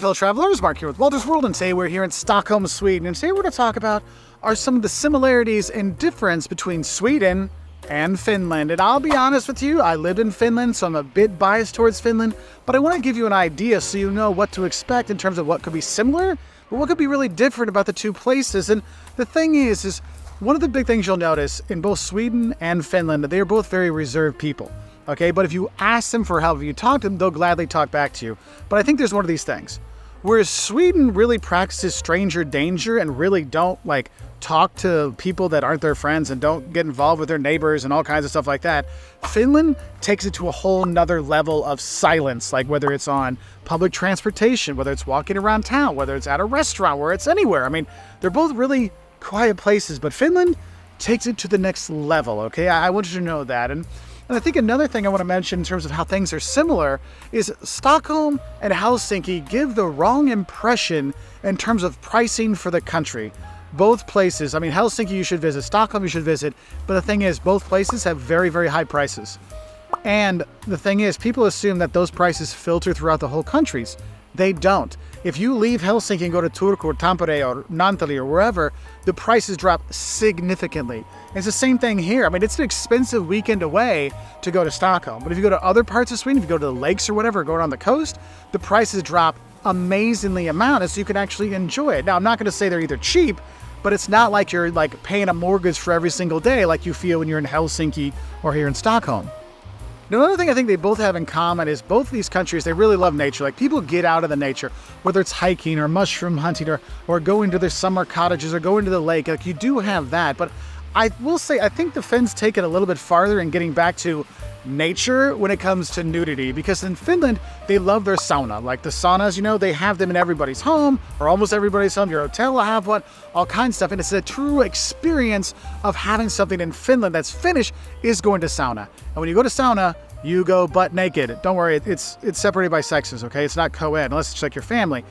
fellow travelers, Mark here with Wolters World, and today we're here in Stockholm, Sweden, and today we're going to talk about are some of the similarities and difference between Sweden and Finland. And I'll be honest with you, I lived in Finland, so I'm a bit biased towards Finland, but I want to give you an idea so you know what to expect in terms of what could be similar, but what could be really different about the two places. And the thing is one of the big things you'll notice in both Sweden and Finland, they are both very reserved people. Okay, but if you ask them for help, if you talk to them, they'll gladly talk back to you. But I think there's one of these things. Whereas Sweden really practices stranger danger and really don't talk to people that aren't their friends and don't get involved with their neighbors and all kinds of stuff like that, Finland takes it to a whole nother level of silence, like whether it's on public transportation, whether it's walking around town, whether it's at a restaurant, where it's anywhere. I mean, they're both really quiet places, but Finland takes it to the next level, okay? I want you to know that. And I think another thing I want to mention in terms of how things are similar is Stockholm and Helsinki give the wrong impression in terms of pricing for the country. Both places, I mean, Helsinki you should visit, Stockholm you should visit, but the thing is, both places have very, very high prices. And the thing is, people assume that those prices filter throughout the whole countries. They don't. If you leave Helsinki and go to Turku or Tampere or Naantali or wherever, the prices drop significantly. It's the same thing here. I mean, it's an expensive weekend away to go to Stockholm. But if you go to other parts of Sweden, if you go to the lakes or whatever, go on the coast, the prices drop amazingly amount, and so you can actually enjoy it. Now, I'm not going to say they're either cheap, but it's not like you're paying a mortgage for every single day like you feel when you're in Helsinki or here in Stockholm. Now, another thing I think they both have in common is both of these countries, they really love nature. Like, people get out of the nature, whether it's hiking or mushroom hunting or going to their summer cottages or going to the lake. Like, you do have that. But I will say, I think the Finns take it a little bit farther in getting back to nature when it comes to nudity, because in Finland, they love their sauna. Like the saunas, you know, they have them in everybody's home or almost everybody's home. Your hotel will have one, all kinds of stuff. And it's a true experience of having something in Finland that's Finnish is going to sauna. And when you go to sauna, you go butt naked. Don't worry, it's separated by sexes, okay? It's not co-ed unless it's like your family.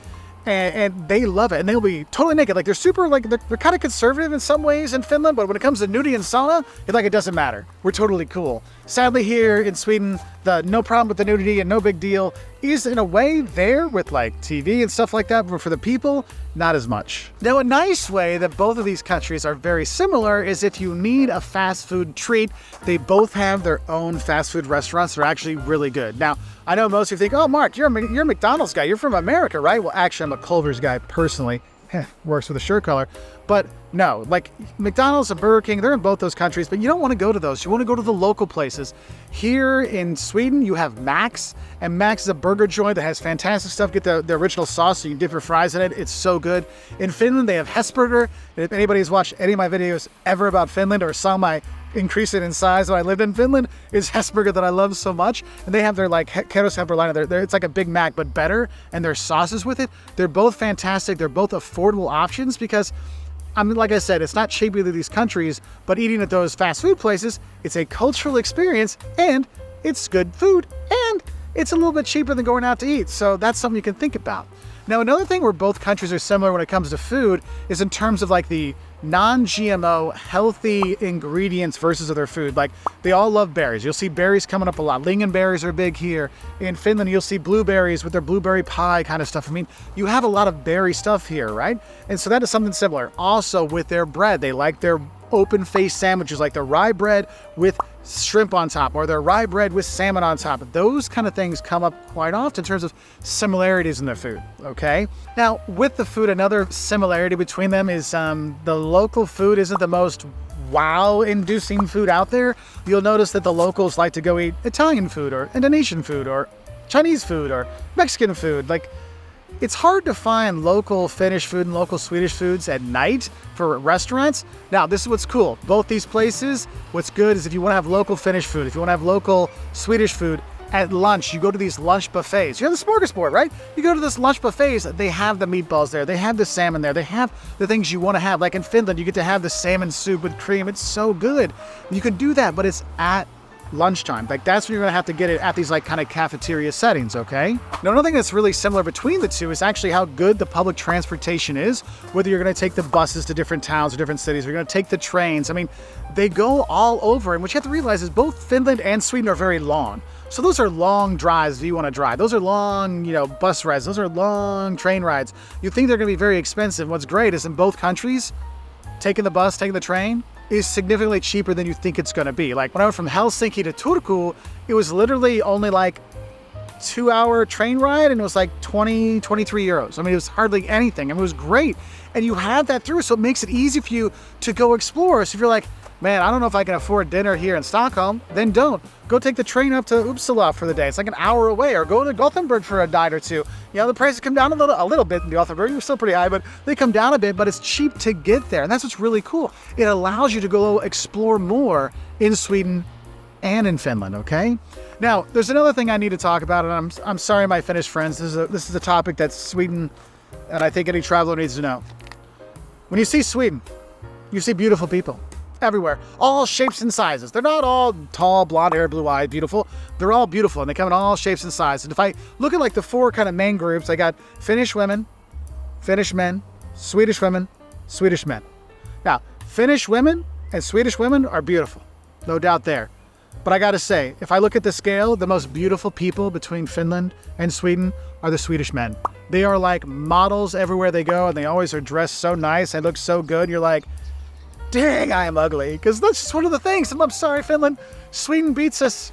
And they love it, and they'll be totally naked. Like, they're super, they're kind of conservative in some ways in Finland, but when it comes to nudity and sauna, it doesn't matter. We're totally cool. Sadly, here in Sweden, the no problem with the nudity and no big deal is in a way there with TV and stuff like that, but for the people, not as much. Now, a nice way that both of these countries are very similar is if you need a fast food treat, they both have their own fast food restaurants. They're actually really good. Now, I know most of you think, oh, Mark, you're a McDonald's guy. You're from America, right? Well, actually, I'm a Culver's guy personally. Works with a shirt color. But no, McDonald's and Burger King, they're in both those countries, but you don't want to go to those. You want to go to the local places. Here in Sweden, you have Max, and Max is a burger joint that has fantastic stuff. Get the original sauce so you can dip your fries in it. It's so good. In Finland, they have Hesburger. And if anybody's watched any of my videos ever about Finland or saw my increase it in size when I lived in Finland, is Hesburger that I love so much. And they have their Keros Hamburlina. It's like a Big Mac, but better, and their sauces with it. They're both fantastic. They're both affordable options because, I mean, like I said, it's not cheap either of these countries, but eating at those fast food places, it's a cultural experience, and it's good food, and it's a little bit cheaper than going out to eat. So that's something you can think about. Now, another thing where both countries are similar when it comes to food is in terms of the non-GMO healthy ingredients versus other food. They all love berries. You'll see berries coming up a lot. Lingonberries are big here. In Finland, you'll see blueberries with their blueberry pie kind of stuff. I mean, you have a lot of berry stuff here, right? And so that is something similar. Also with their bread, they like their open-faced sandwiches, like the rye bread with shrimp on top or their rye bread with salmon on top. Those kind of things come up quite often in terms of similarities in their food, okay? Now, with the food, another similarity between them is the local food isn't the most wow-inducing food out there. You'll notice that the locals like to go eat Italian food or Indonesian food or Chinese food or Mexican food. It's hard to find local Finnish food and local Swedish foods at night for restaurants. Now, this is what's cool. Both these places, what's good is if you want to have local Finnish food, if you want to have local Swedish food, at lunch, you go to these lunch buffets. You're the smorgasbord, right? You go to this lunch buffets, they have the meatballs there, they have the salmon there, they have the things you want to have. Like in Finland, you get to have the salmon soup with cream. It's so good. You can do that, but it's at lunchtime. Like that's when you're gonna have to get it at these like kind of cafeteria settings, okay? Now, another thing that's really similar between the two is actually how good the public transportation is, whether you're gonna take the buses to different towns or different cities, or you're gonna take the trains. I mean, they go all over, and what you have to realize is both Finland and Sweden are very long. So those are long drives if you want to drive. Those are long, bus rides. Those are long train rides. You think they're gonna be very expensive. What's great is in both countries, taking the bus, taking the train, is significantly cheaper than you think it's gonna be. Like when I went from Helsinki to Turku, it was literally only like 2-hour train ride and it was like 20, 23 euros. I mean, it was hardly anything. I mean, it was great. And you have that through, so it makes it easy for you to go explore. So if you're like, man, I don't know if I can afford dinner here in Stockholm, then don't. Go take the train up to Uppsala for the day. It's like an hour away, or go to Gothenburg for a night or two. The prices come down a little bit in Gothenburg. They're still pretty high, but they come down a bit, but it's cheap to get there. And that's what's really cool. It allows you to go explore more in Sweden and in Finland, okay? Now, there's another thing I need to talk about, and I'm sorry, my Finnish friends. This is a topic that Sweden, and I think any traveler needs to know. When you see Sweden, you see beautiful people. Everywhere, all shapes and sizes. They're not all tall, blonde hair, blue-eyed, beautiful. They're all beautiful, and they come in all shapes and sizes. And if I look at like the 4 kind of main groups, I got Finnish women, Finnish men, Swedish women, Swedish men. Now, Finnish women and Swedish women are beautiful, no doubt there. But I gotta say, if I look at the scale, the most beautiful people between Finland and Sweden are the Swedish men. They are like models everywhere they go, and they always are dressed so nice. They look so good. You're like, dang, I am ugly. Because that's just one of the things. I'm sorry, Finland. Sweden beats us.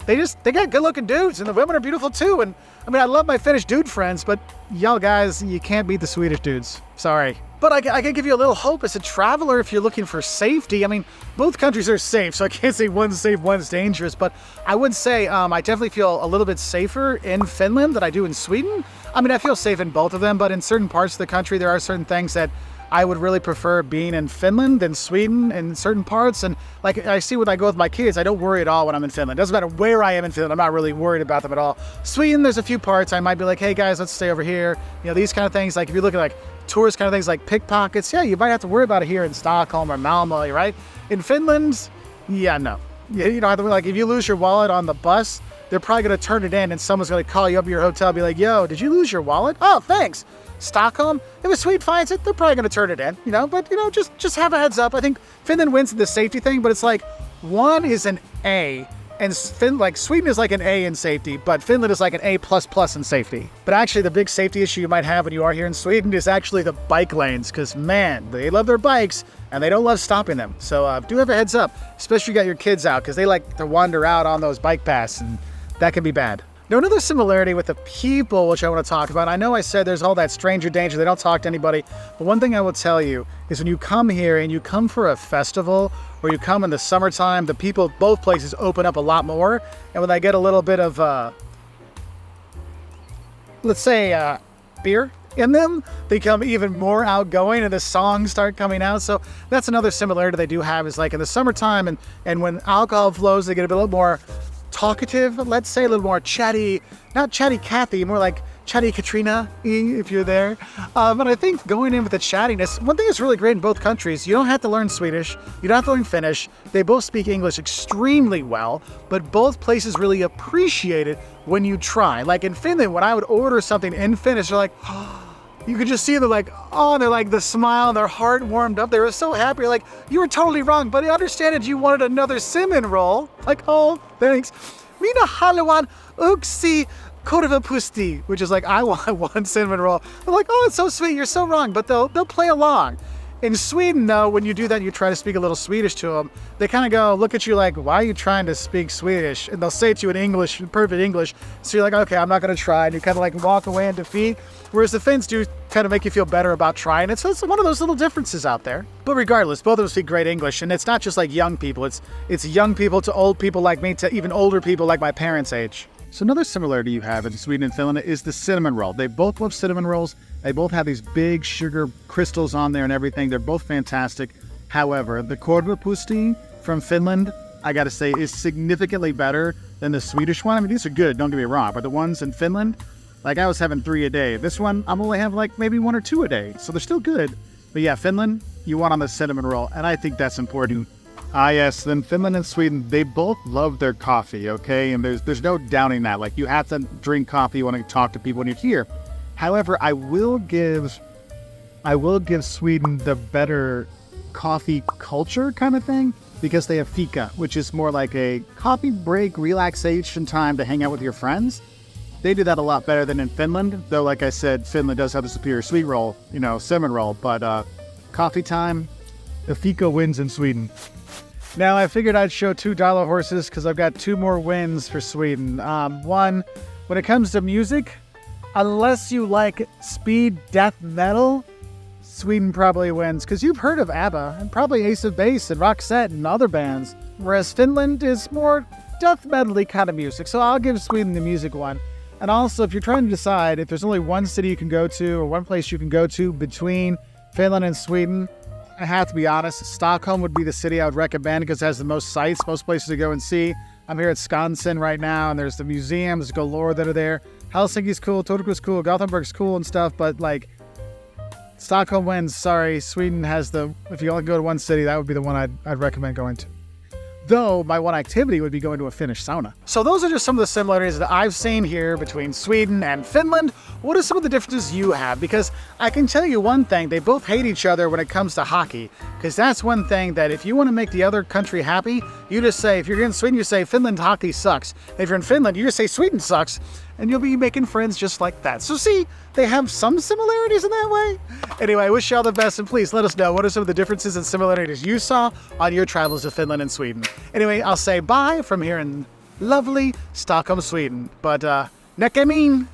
They got good looking dudes, and the women are beautiful too. And I mean, I love my Finnish dude friends, but y'all guys, you can't beat the Swedish dudes. Sorry. But I can give you a little hope as a traveler if you're looking for safety. I mean, both countries are safe, so I can't say one's safe, one's dangerous. But I would say I definitely feel a little bit safer in Finland than I do in Sweden. I mean, I feel safe in both of them, but in certain parts of the country, there are certain things that I would really prefer being in Finland than Sweden in certain parts. And like I see when I go with my kids, I don't worry at all when I'm in Finland. It doesn't matter where I am in Finland. I'm not really worried about them at all. Sweden, there's a few parts I might be like, hey guys, let's stay over here. These kind of things. Like if you look at like tourist kind of things like pickpockets, yeah, you might have to worry about it here in Stockholm or Malmo, right? In Finland, yeah, no. You don't have to, like if you lose your wallet on the bus, they're probably going to turn it in and someone's going to call you up to your hotel and be like, yo, did you lose your wallet? Oh, thanks. Stockholm, if a Swede finds it, they're probably going to turn it in, but just have a heads up. I think Finland wins in the safety thing, but it's like one is an A and Sweden is like an A in safety, but Finland is like an A++ in safety. But actually the big safety issue you might have when you are here in Sweden is actually the bike lanes, because man, they love their bikes and they don't love stopping them. So do have a heads up, especially if you got your kids out, because they like to wander out on those bike paths, and that can be bad. Now, another similarity with the people, which I want to talk about, I know I said there's all that stranger danger, they don't talk to anybody, but one thing I will tell you is when you come here and you come for a festival, or you come in the summertime, the people at both places open up a lot more, and when they get a little bit of, let's say, beer in them, they become even more outgoing and the songs start coming out. So that's another similarity they do have, is like in the summertime and when alcohol flows, they get a little more talkative, let's say, a little more chatty, not chatty Cathy, more like chatty Katrina, if you're there. But I think going in with the chattiness, one thing that's really great in both countries, you don't have to learn Swedish, you don't have to learn Finnish, they both speak English extremely well, but both places really appreciate it when you try. Like in Finland, when I would order something in Finnish, they're like, you could just see they're like, oh, and they're like the smile, their heart warmed up. They were so happy. Like, you were totally wrong, but I understand that you wanted another cinnamon roll. Like, oh, thanks. Mina haluan uksi korvapusti, which is like, I want one cinnamon roll. I'm like, oh, it's so sweet. You're so wrong, but they'll play along. In Sweden, though, when you do that, you try to speak a little Swedish to them, they kind of go, look at you like, why are you trying to speak Swedish? And they'll say it to you in English, in perfect English. So you're like, okay, I'm not going to try. And you kind of like walk away in defeat. Whereas the Finns do kind of make you feel better about trying it. So it's one of those little differences out there. But regardless, both of us speak great English. And it's not just like young people. It's young people to old people like me to even older people like my parents' age. So another similarity you have in Sweden and Finland is the cinnamon roll. They both love cinnamon rolls. They both have these big sugar crystals on there and everything. They're both fantastic. However, the korvapusti from Finland, I gotta say, is significantly better than the Swedish one. I mean, these are good, don't get me wrong, but the ones in Finland, like I was having 3 a day. This one, I'm only having like maybe 1 or 2 a day. So they're still good. But yeah, Finland, you want on the cinnamon roll. And I think that's important. Ah, yes. Then Finland and Sweden, they both love their coffee, okay? And there's no doubting that. Like, you have to drink coffee, you want to talk to people when you're here. However, I will give Sweden the better coffee culture kind of thing, because they have fika, which is more like a coffee break, relaxation time to hang out with your friends. They do that a lot better than in Finland, though, like I said, Finland does have the superior sweet roll, cinnamon roll, but coffee time, the fika wins in Sweden. Now, I figured I'd show $2 horses because I've got 2 more wins for Sweden. One, when it comes to music, unless you like speed death metal, Sweden probably wins, because you've heard of ABBA and probably Ace of Base and Roxette and other bands, whereas Finland is more death metal-y kind of music, so I'll give Sweden the music one. And also, if you're trying to decide if there's only one city you can go to or one place you can go to between Finland and Sweden, I have to be honest, Stockholm would be the city I would recommend because it has the most sights, most places to go and see. I'm here at Skansen right now, and there's the museums galore that are there. Helsinki's cool, Turku's cool, Gothenburg's cool and stuff, but like, Stockholm wins. Sorry, Sweden has if you only go to one city, that would be the one I'd recommend going to. Though my one activity would be going to a Finnish sauna. So those are just some of the similarities that I've seen here between Sweden and Finland. What are some of the differences you have? Because I can tell you one thing, they both hate each other when it comes to hockey. Because that's one thing that if you want to make the other country happy, you just say, if you're in Sweden, you say Finland hockey sucks. If you're in Finland, you just say Sweden sucks. And you'll be making friends just like that. So see, they have some similarities in that way. Anyway, I wish you all the best, and please let us know what are some of the differences and similarities you saw on your travels to Finland and Sweden. Anyway, I'll say bye from here in lovely Stockholm, Sweden. But, näkemiin!